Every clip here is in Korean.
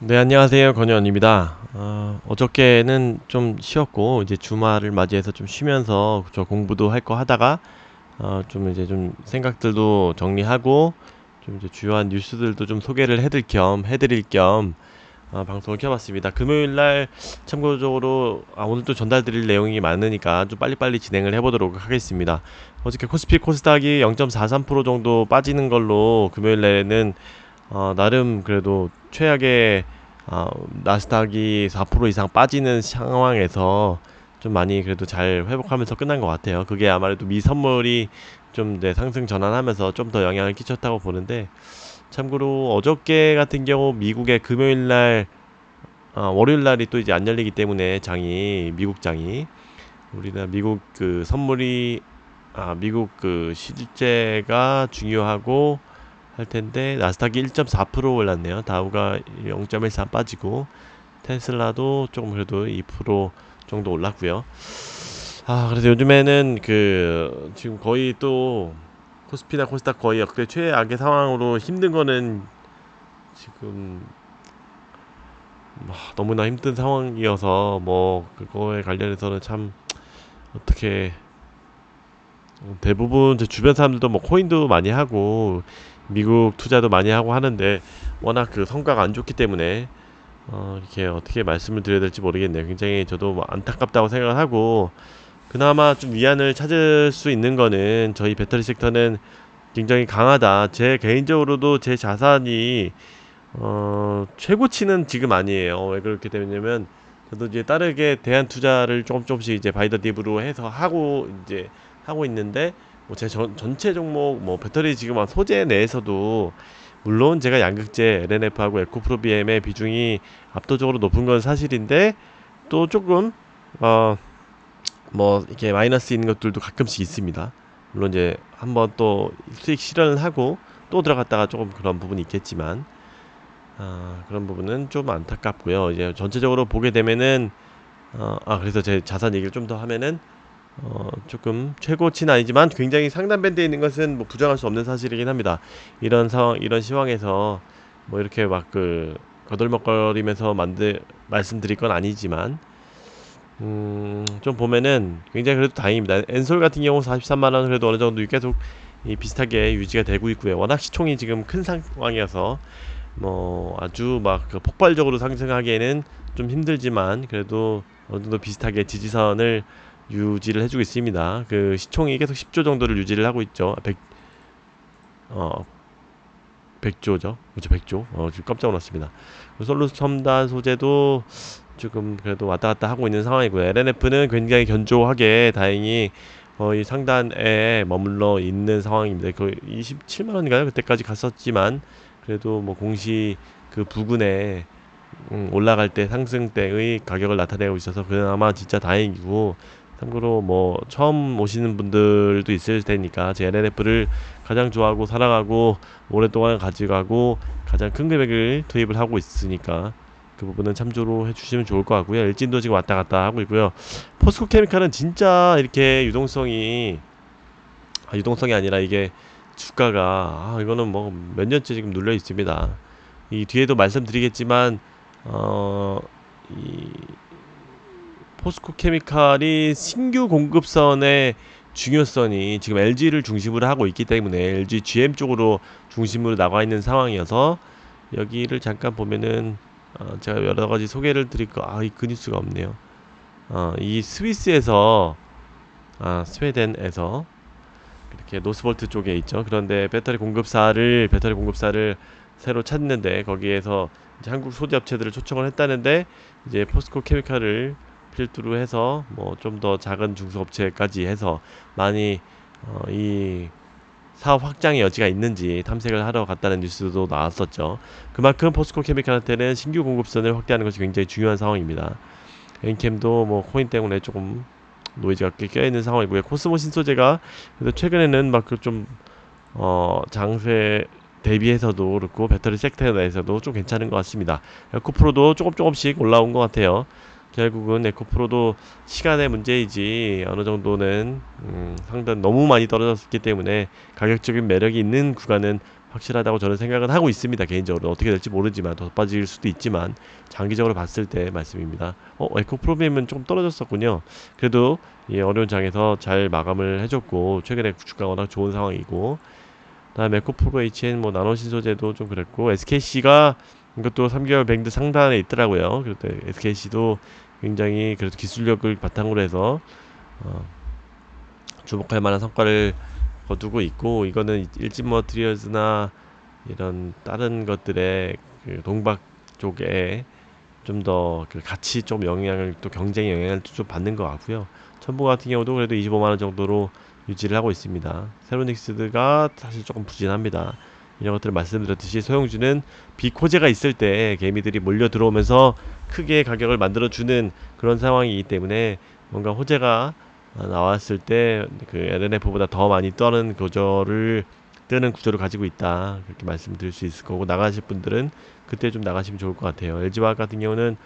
네, 안녕하세요. 건현입니다. 어저께는 좀 쉬었고, 이제 주말을 맞이해서 좀 쉬면서 저 공부도 할 거 하다가, 좀 이제 좀 생각들도 정리하고, 좀 이제 주요한 뉴스들도 좀 소개를 해드릴 겸, 방송을 켜봤습니다. 금요일 날, 참고적으로, 오늘 또 전달드릴 내용이 많으니까 좀 빨리빨리 진행을 해보도록 하겠습니다. 어저께 코스피 코스닥이 0.43% 정도 빠지는 걸로 금요일 날에는 나름 그래도 최악의 어, 나스닥이 4% 이상 빠지는 상황에서 좀 많이 그래도 잘 회복하면서 끝난 것 같아요. 그게 아무래도 미 선물이 좀 상승 전환하면서 좀 더 영향을 끼쳤다고 보는데, 참고로 어저께 같은 경우 미국의 금요일 날, 월요일 날이 또 이제 안 열리기 때문에 미국 장이 우리나라 미국 그 선물이 미국 그 실제가 중요하고 할 텐데 나스닥이 1.4% 올랐네요. 다우가 0.13 빠지고 테슬라도 조금 그래도 2% 정도 올랐고요. 그래서 요즘에는 그 지금 거의 또 코스피나 코스닥 거의 역대 최악의 상황으로 힘든 거는 지금 너무나 힘든 상황이어서 뭐 그거에 관련해서는 참 어떻게 대부분 제 주변 사람들도 뭐 코인도 많이 하고 미국 투자도 많이 하고 하는데 워낙 그 성과가 안 좋기 때문에 이렇게 어떻게 말씀을 드려야 될지 모르겠네요. 굉장히 저도 뭐 안타깝다고 생각을 하고, 그나마 좀 위안을 찾을 수 있는 거는 저희 배터리 섹터는 굉장히 강하다. 제 개인적으로도 제 자산이 최고치는 지금 아니에요. 왜 그렇게 되냐면 저도 이제 다르게 대안 투자를 조금씩 이제 바이더 딥으로 해서 하고 있는데, 뭐 제 전체 종목 뭐 배터리 지금 소재 내에서도 물론 제가 양극재 LNF하고 에코프로비엠의 비중이 압도적으로 높은 건 사실인데, 또 조금 어 뭐 이렇게 마이너스 있는 것들도 가끔씩 있습니다. 물론 이제 한번 또 수익 실현을 하고 또 들어갔다가 조금 그런 부분이 있겠지만, 그런 부분은 좀 안타깝고요. 이제 전체적으로 보게 되면은 그래서 제 자산 얘기를 좀 더 하면은 조금 최고치는 아니지만 굉장히 상단 밴드에 있는 것은 뭐 부정할 수 없는 사실이긴 합니다. 이런 상황, 이런 시황에서 뭐 이렇게 막 그 거들먹거리면서 말씀드릴 건 아니지만, 좀 보면은 굉장히 그래도 다행입니다. 엔솔 같은 경우 43만 원 그래도 어느 정도 계속 비슷하게 유지가 되고 있고요. 워낙 시총이 지금 큰 상황이어서 뭐 아주 막 그 폭발적으로 상승하기에는 좀 힘들지만 그래도 어느 정도 비슷하게 지지선을 유지를 해주고 있습니다. 그 시총이 계속 10조 정도를 유지를 하고 있죠. 100, 100조죠. 그렇죠, 100조. 지금 깜짝 놀랐습니다. 솔루스 첨단 소재도 지금 그래도 왔다 갔다 하고 있는 상황이고요. LNF는 굉장히 견조하게 다행히 거의 상단에 머물러 있는 상황입니다. 거의 27만 원인가요? 그때까지 갔었지만 그래도 뭐 공시 그 부근에 올라갈 때 상승 때의 가격을 나타내고 있어서 그나마 진짜 다행이고, 참고로 뭐 처음 오시는 분들도 있을 테니까 제 LNF를 가장 좋아하고 사랑하고 오랫동안 가져가고 가장 큰 금액을 투입을 하고 있으니까 그 부분은 참조로 해주시면 좋을 것 같고요. 일진도 지금 왔다 갔다 하고 있고요. 포스코 케미칼은 진짜 이렇게 유동성이 아니라 이게 주가가 이거는 뭐 몇 년째 지금 눌려 있습니다. 이 뒤에도 말씀드리겠지만 어, 이 포스코 케미칼이 신규 공급선의 중요성이 지금 LG를 중심으로 하고 있기 때문에 LG GM 쪽으로 중심으로 나가 있는 상황이어서, 여기를 잠깐 보면은 제가 여러 가지 소개를 드릴 그 뉴스가 없네요. 이 스위스에서 스웨덴에서 이렇게 노스볼트 쪽에 있죠. 그런데 배터리 공급사를 새로 찾는데 거기에서 이제 한국 소재 업체들을 초청을 했다는데, 이제 포스코 케미칼을 필두로 해서 뭐 좀 더 작은 중소업체까지 해서 많이 이 사업 확장의 여지가 있는지 탐색을 하러 갔다는 뉴스도 나왔었죠. 그만큼 포스코 케미칼한테는 신규 공급선을 확대하는 것이 굉장히 중요한 상황입니다. 엔캠도 뭐 코인 때문에 조금 노이즈가 꽤 껴있는 상황이고요. 코스모 신소재가 그래서 최근에는 막 그 좀 장세 대비해서도 그렇고 배터리 섹터 내에서도 좀 괜찮은 것 같습니다. 에코프로도 조금씩 올라온 것 같아요. 결국은 에코프로도 시간의 문제이지 어느 정도는 상단 너무 많이 떨어졌기 때문에 가격적인 매력이 있는 구간은 확실하다고 저는 생각은 하고 있습니다. 개인적으로 어떻게 될지 모르지만 더 빠질 수도 있지만 장기적으로 봤을 때 말씀입니다. 에코 프로비엠은 좀 떨어졌었군요. 그래도 이 어려운 장에서 잘 마감을 해줬고 최근에 주가 워낙 좋은 상황이고 다음에 에코 프로 HN 뭐 나노 신소재도 좀 그랬고 SKC가 이것도 3개월 밴드 상단에 있더라고요. 그래도 SKC도 굉장히 그래도 기술력을 바탕으로 해서 어, 주목할 만한 성과를 거두고 있고 이거는 일진 머티리얼즈나 이런 다른 것들의 그 동박 쪽에 좀 더 그 같이 좀 영향을 또 경쟁 영향을 좀 받는 것 같고요. 첨보 같은 경우도 그래도 25만원 정도로 유지를 하고 있습니다. 세로닉스가 사실 조금 부진합니다. 이런 것들을 말씀드렸듯이 소형주는 비코제가 있을 때 개미들이 몰려 들어오면서 크게 가격을 만들어주는 그런 상황이기 때문에 뭔가 호재가 나왔을 때 그 LNF보다 더 많이 떠는 뜨는 구조를 가지고 있다 그렇게 말씀드릴 수 있을 거고 나가실 분들은 그때 좀 나가시면 좋을 것 같아요. LG화학 같은 경우는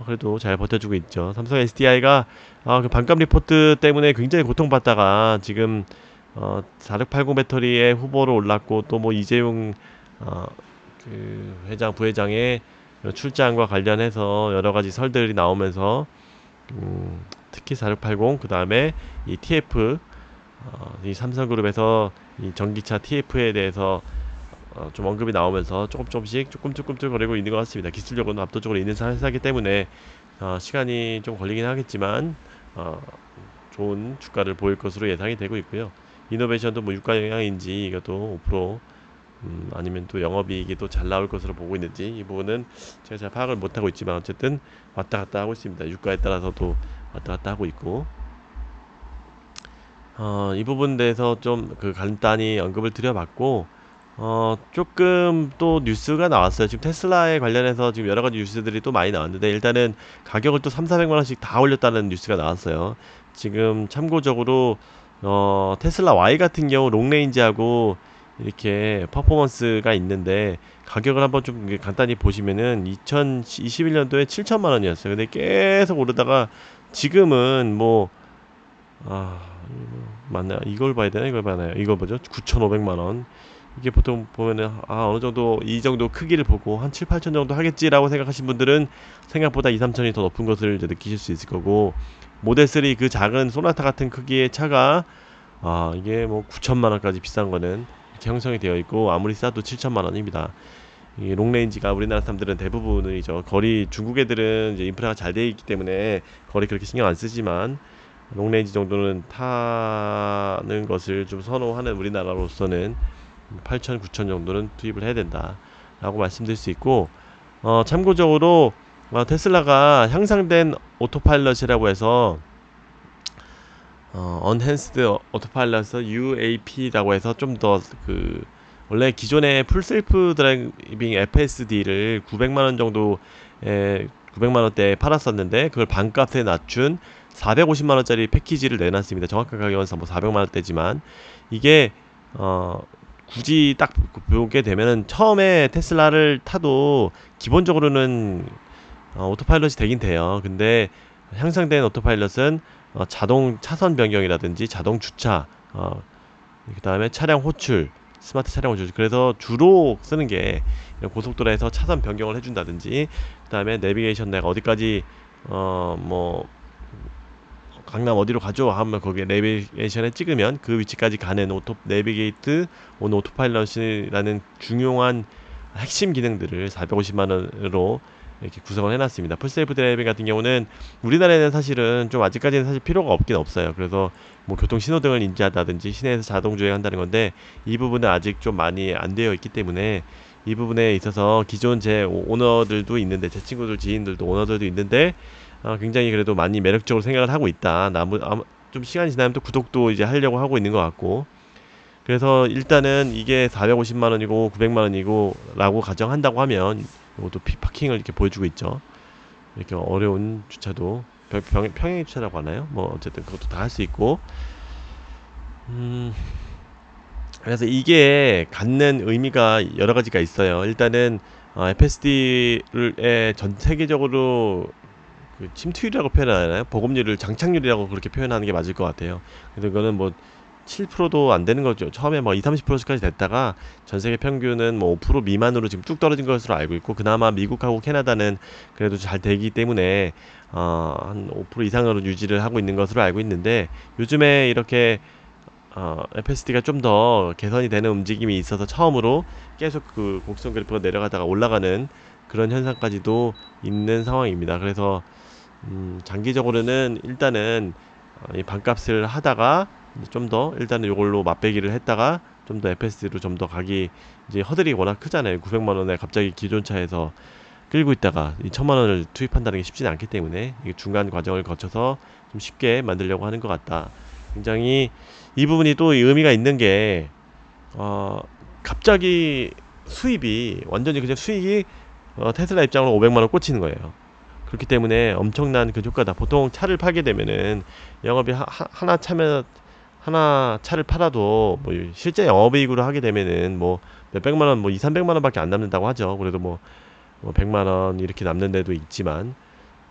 그래도 잘 버텨주고 있죠. 삼성 SDI가 그 반값 리포트 때문에 굉장히 고통받다가 지금 4680 배터리의 후보로 올랐고 또 뭐 이재용 그 회장 부회장의 출장과 관련해서 여러 가지 설들이 나오면서 특히 4680 그 다음에 이 TF 이 삼성그룹에서 이 전기차 TF에 대해서 좀 언급이 나오면서 조금씩 조금씩 거리고 있는 것 같습니다. 기술력은 압도적으로 있는 회사이기 때문에 시간이 좀 걸리긴 하겠지만 좋은 주가를 보일 것으로 예상이 되고 있고요. 이노베이션도 뭐 유가 영향인지 이것도 5% 아니면 또 영업이익이 또 잘 나올 것으로 보고 있는지 이 부분은 제가 잘 파악을 못하고 있지만 어쨌든 왔다 갔다 하고 있습니다. 유가에 따라서도 왔다 갔다 하고 있고 이 부분에 대해서 좀 그 간단히 언급을 드려봤고 조금 또 뉴스가 나왔어요. 지금 테슬라에 관련해서 지금 여러 가지 뉴스들이 또 많이 나왔는데 일단은 가격을 또 3, 400만 원씩 다 올렸다는 뉴스가 나왔어요. 지금 참고적으로 테슬라 Y 같은 경우 롱레인지하고 이렇게 퍼포먼스가 있는데 가격을 한번 좀 간단히 보시면은 2021년도에 7천만 원이었어요. 근데 계속 오르다가 지금은 뭐 맞나요? 이걸 봐야 되나? 이걸 봐야 되나요? 이거 뭐죠? 9,500만 원. 이게 보통 보면은 어느 정도 이 정도 크기를 보고 한 7, 8천 정도 하겠지라고 생각하신 분들은 생각보다 2, 3천이 더 높은 것을 이제 느끼실 수 있을 거고 모델 3 그 작은 소나타 같은 크기의 차가 이게 뭐 9천만 원까지 비싼 거는 이렇게 형성이 되어 있고 아무리 싸도 7천만 원입니다. 이 롱레인지가 우리나라 사람들은 대부분이죠. 거리 중국 애들은 이제 인프라가 잘 되어 있기 때문에 거리 그렇게 신경 안 쓰지만 롱레인지 정도는 타는 것을 좀 선호하는 우리나라로서는 8천, 9천 정도는 투입을 해야 된다 라고 말씀드릴 수 있고 참고적으로 테슬라가 향상된 오토파일럿이라고 해서 Enhanced Autopilot UAP라고 해서 좀 더 그 원래 기존의 풀셀프 드라이빙 FSD를 900만원 정도에 900만원대에 팔았었는데 그걸 반값에 낮춘 450만원짜리 패키지를 내놨습니다. 정확한 가격은 뭐 400만원대지만 이게 굳이 딱 보게 되면은 처음에 테슬라를 타도 기본적으로는 오토파일럿이 되긴 돼요. 근데 향상된 오토파일럿은 자동 차선 변경이라든지 자동 주차 그 다음에 차량 호출 스마트 차량 호출 그래서 주로 쓰는 게 고속도로에서 차선 변경을 해준다든지 그 다음에 내비게이션 내가 어디까지 뭐 강남 어디로 가죠 하면 거기에 내비게이션에 찍으면 그 위치까지 가는 내비게이트 온 오토파일럿이라는 중요한 핵심 기능들을 450만원으로 이렇게 구성을 해놨습니다. 풀셀프 드라이빙 같은 경우는 우리나라에는 사실은 좀 아직까지는 사실 필요가 없긴 없어요. 그래서 뭐 교통 신호등을 인지한다든지 시내에서 자동 주행한다는 건데 이 부분은 아직 좀 많이 안 되어 있기 때문에 이 부분에 있어서 기존 제 오너들도 있는데 제 친구들 지인들도 오너들도 있는데 굉장히 그래도 많이 매력적으로 생각을 하고 있다. 좀 시간이 지나면 또 구독도 이제 하려고 하고 있는 것 같고 그래서 일단은 이게 450만원이고 900만원이고 라고 가정한다고 하면 이것도 파킹을 이렇게 보여주고 있죠. 이렇게 어려운 주차도 평행 주차라고 하나요? 뭐 어쨌든 그것도 다 할 수 있고 그래서 이게 갖는 의미가 여러 가지가 있어요. 일단은 FSD를 전 세계적으로 그 침투율이라고 표현하나요? 보급률을 장착률이라고 그렇게 표현하는 게 맞을 것 같아요. 그래서 이거는 뭐 7%도 안 되는 거죠. 처음에 뭐 2, 30%까지 됐다가 전 세계 평균은 뭐 5% 미만으로 지금 뚝 떨어진 것으로 알고 있고, 그나마 미국하고 캐나다는 그래도 잘 되기 때문에 한 5% 이상으로 유지를 하고 있는 것으로 알고 있는데, 요즘에 이렇게 FSD가 좀 더 개선이 되는 움직임이 있어서 처음으로 계속 그 곡선 그래프가 내려가다가 올라가는 그런 현상까지도 있는 상황입니다. 그래서 장기적으로는 일단은 이 반값을 하다가 좀 더 일단은 요걸로 맛배기를 했다가 좀 더 FSD로 좀 더 가기, 이제 허들이 워낙 크잖아요. 900만 원에 갑자기 기존차에서 끌고 있다가 이 1000만 원을 투입한다는 게 쉽지는 않기 때문에 이게 중간 과정을 거쳐서 좀 쉽게 만들려고 하는 것 같다. 굉장히 이 부분이 또 의미가 있는 게, 갑자기 수입이 완전히 그냥 수익이 테슬라 입장으로 500만 원 꽂히는 거예요. 그렇기 때문에 엄청난 그 효과다. 보통 차를 팔게 되면은 영업이 하나 차면, 하나 차를 팔아도 뭐 실제 영업이익으로 하게 되면은 뭐 몇백만 원, 뭐 2, 300만 원밖에 안 남는다고 하죠. 그래도 뭐 100만 원 이렇게 남는 데도 있지만,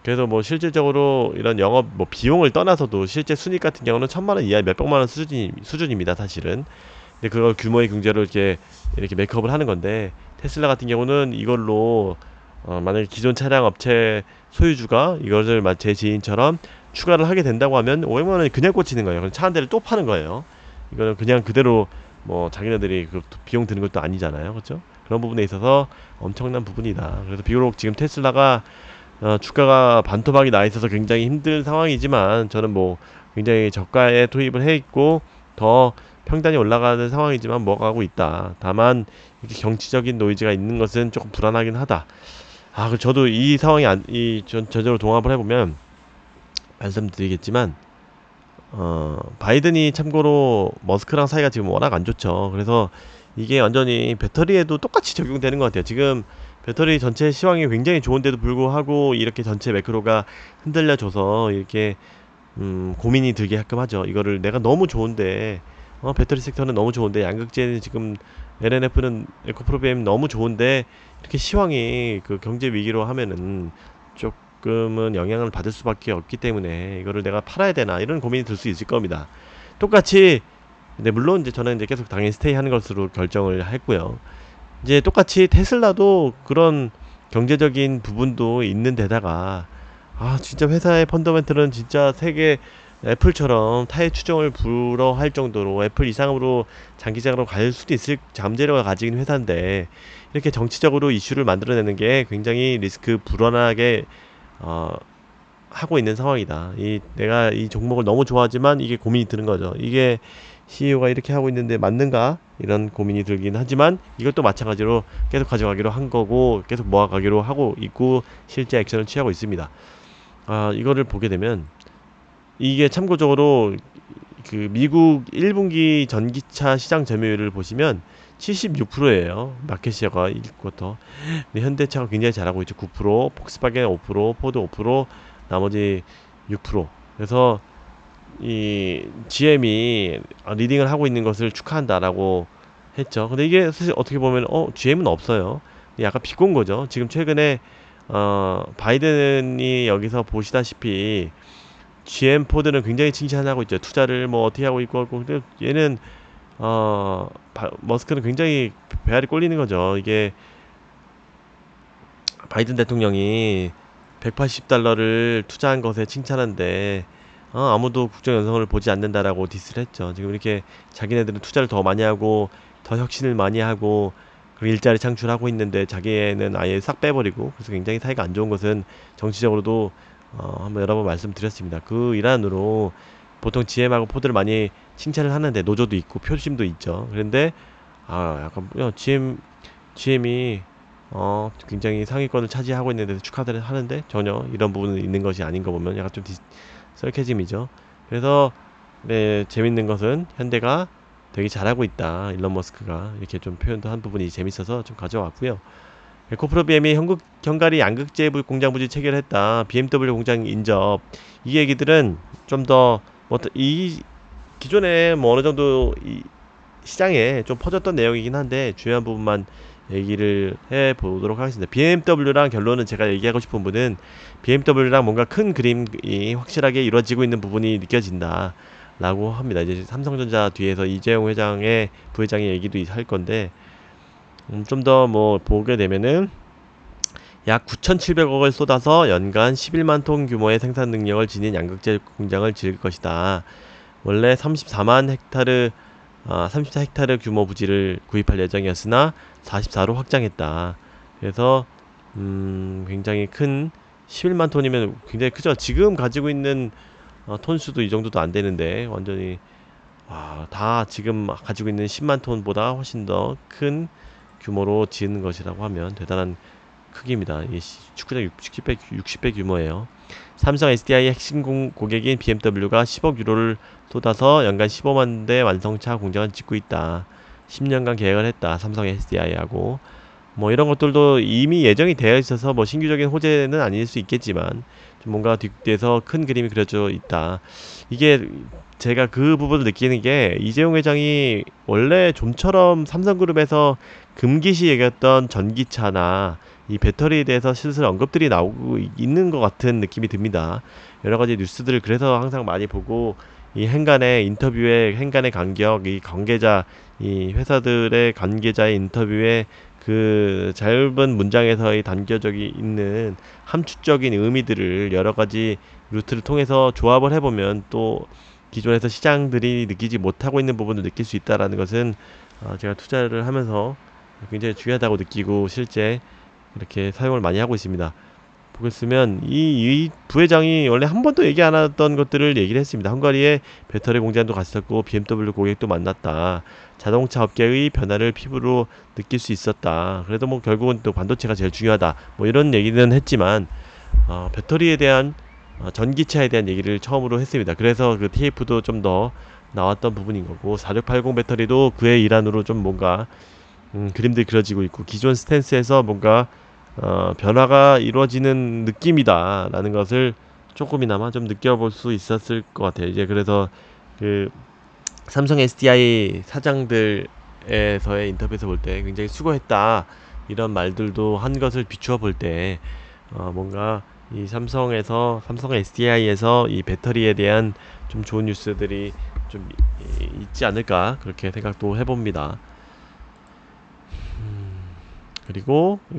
그래서 뭐 실질적으로 이런 영업 뭐 비용을 떠나서도 실제 순익 같은 경우는 1000만 원 이하 몇백만 원 수준입니다, 사실은. 근데 그걸 규모의 경제로 이렇게 메이크업을 하는 건데, 테슬라 같은 경우는 이걸로 만약에 기존 차량 업체 소유주가 이것을 제 지인처럼 추가를 하게 된다고 하면 500만 원이 그냥 꽂히는 거예요. 그럼 차 한 대를 또 파는 거예요. 이거는 그냥 그대로 뭐 자기네들이 그 비용 드는 것도 아니잖아요, 그렇죠? 그런 부분에 있어서 엄청난 부분이다. 그래서 비록 지금 테슬라가 주가가 반토막이 나 있어서 굉장히 힘든 상황이지만, 저는 뭐 굉장히 저가에 투입을 해 있고 더 평단이 올라가는 상황이지만 먹어가고 있다. 다만 이렇게 정치적인 노이즈가 있는 것은 조금 불안하긴 하다. 저도 이 상황이 전적으로 동합을 해보면 말씀드리겠지만, 바이든이 참고로 머스크랑 사이가 지금 워낙 안 좋죠. 그래서 이게 완전히 배터리에도 똑같이 적용되는 것 같아요. 지금 배터리 전체 시황이 굉장히 좋은데도 불구하고 이렇게 전체 매크로가 흔들려져서 이렇게 고민이 들게 가끔 하죠. 이거를 내가 너무 좋은데, 배터리 섹터는 너무 좋은데, 양극재는 지금 LNF는 에코프로비엠 너무 좋은데 이렇게 시황이 그 경제 위기로 하면은 조금은 영향을 받을 수밖에 없기 때문에 이거를 내가 팔아야 되나, 이런 고민이 들 수 있을 겁니다. 똑같이, 근데 물론 이제 저는 이제 계속 당연히 스테이 하는 것으로 결정을 했고요. 이제 똑같이 테슬라도 그런 경제적인 부분도 있는 데다가, 진짜 회사의 펀더멘털은 진짜 세계 애플처럼 타의 추종을 불허할 정도로 애플 이상으로 장기적으로 갈 수도 있을 잠재력을 가진 회사인데, 이렇게 정치적으로 이슈를 만들어내는 게 굉장히 리스크 불안하게 하고 있는 상황이다. 내가 이 종목을 너무 좋아하지만 이게 고민이 드는 거죠. 이게 CEO가 이렇게 하고 있는데 맞는가? 이런 고민이 들긴 하지만, 이것도 마찬가지로 계속 가져가기로 한 거고 계속 모아가기로 하고 있고 실제 액션을 취하고 있습니다. 이거를 보게 되면, 이게 참고적으로 그 미국 1분기 전기차 시장 점유율을 보시면 76%예요. 마켓시어가 1쿼터. 근데 현대차가 굉장히 잘하고 있죠. 9%, 폭스바겐 5%, 포드 5%, 나머지 6%. 그래서 이 GM이 리딩을 하고 있는 것을 축하한다라고 했죠. 근데 이게 사실 어떻게 보면 GM은 없어요. 약간 비꼰 거죠. 지금 최근에 바이든이 여기서 보시다시피 GM 포드는 굉장히 칭찬하고 있죠. 투자를 뭐 어떻게 하고 있고, 근데 얘는 머스크는 굉장히 배알이 꼴리는 거죠. 이게 바이든 대통령이 180달러를 투자한 것에 칭찬한데, 아무도 국정 연성을 보지 않는다라고 디스를 했죠. 지금 이렇게 자기네들은 투자를 더 많이 하고 더 혁신을 많이 하고 그리고 일자리 창출하고 있는데 자기는 아예 싹 빼버리고, 그래서 굉장히 사이가 안 좋은 것은 정치적으로도 한번 여러 번 말씀드렸습니다. 그 일환으로 보통 GM하고 포드를 많이 칭찬을 하는데 노조도 있고 표심도 있죠. 그런데 약간 GM이 굉장히 상위권을 차지하고 있는 데서 축하를 하는데 전혀 이런 부분은 있는 것이 아닌 거 보면 약간 좀 썰캐즘이죠. 그래서 재밌는 것은 현대가 되게 잘하고 있다, 일론 머스크가 이렇게 좀 표현도 한 부분이 재밌어서 좀 가져왔고요. 에코프로비엠이 현가리 양극재 공장 부지 체결했다, BMW 공장 인접, 이 얘기들은 좀 더 이 기존에 뭐 어느 정도 이 시장에 좀 퍼졌던 내용이긴 한데 중요한 부분만 얘기를 해 보도록 하겠습니다. BMW랑 결론은, 제가 얘기하고 싶은 부분은 BMW랑 뭔가 큰 그림이 확실하게 이루어지고 있는 부분이 느껴진다. 라고 합니다. 이제 삼성전자 뒤에서 이재용 회장의 부회장의 얘기도 할 건데, 좀 더 뭐 보게 되면은 약 9,700억을 쏟아서 연간 11만 톤 규모의 생산 능력을 지닌 양극재 공장을 지을 것이다. 원래 34헥타르 규모 부지를 구입할 예정이었으나 44로 확장했다. 그래서 굉장히 큰 11만 톤이면 굉장히 크죠. 지금 가지고 있는 톤수도 이 정도도 안 되는데 완전히 다 지금 가지고 있는 10만 톤보다 훨씬 더 큰 규모로 지은 것이라고 하면 대단한 크기입니다. 이 축구장 60배 규모예요. 삼성 SDI 핵심 고객인 BMW가 10억 유로를 쏟아서 연간 15만 대 완성차 공장을 짓고 있다. 10년간 계획을 했다. 삼성 SDI하고 뭐 이런 것들도 이미 예정이 되어 있어서 뭐 신규적인 호재는 아닐 수 있겠지만 좀 뭔가 뒷뒤에서 큰 그림이 그려져 있다. 이게 제가 그 부분을 느끼는 게 이재용 회장이 원래 좀처럼 삼성그룹에서 금기시 얘기했던 전기차나 이 배터리에 대해서 슬슬 언급들이 나오고 있는 것 같은 느낌이 듭니다. 여러 가지 뉴스들을 그래서 항상 많이 보고 이 행간의 인터뷰에 행간의 간격, 이 관계자, 이 회사들의 관계자의 인터뷰에 그 짧은 문장에서의 단겨적이 있는 함축적인 의미들을 여러 가지 루트를 통해서 조합을 해보면 또 기존에서 시장들이 느끼지 못하고 있는 부분을 느낄 수 있다라는 것은 제가 투자를 하면서 굉장히 중요하다고 느끼고 실제 이렇게 사용을 많이 하고 있습니다. 보겠으면 이 부회장이 원래 한 번도 얘기 안 하던 것들을 얘기를 했습니다. 헝가리에 배터리 공장도 갔었고 BMW 고객도 만났다. 자동차 업계의 변화를 피부로 느낄 수 있었다. 그래도 뭐 결국은 또 반도체가 제일 중요하다. 뭐 이런 얘기는 했지만 배터리에 대한 전기차에 대한 얘기를 처음으로 했습니다. 그래서 그 TF도 좀 더 나왔던 부분인 거고 4680 배터리도 그의 일환으로 좀 뭔가 그림들이 그려지고 있고 기존 스탠스에서 뭔가 변화가 이루어지는 느낌이다 라는 것을 조금이나마 좀 느껴볼 수 있었을 것 같아요. 이제 그래서 그 삼성 SDI 사장들에서의 인터뷰에서 볼 때 굉장히 수고했다 이런 말들도 한 것을 비추어 볼 때 뭔가 이 삼성 SDI에서 이 배터리에 대한 좀 좋은 뉴스들이 좀 있지 않을까 그렇게 생각도 해봅니다. 그리고 이거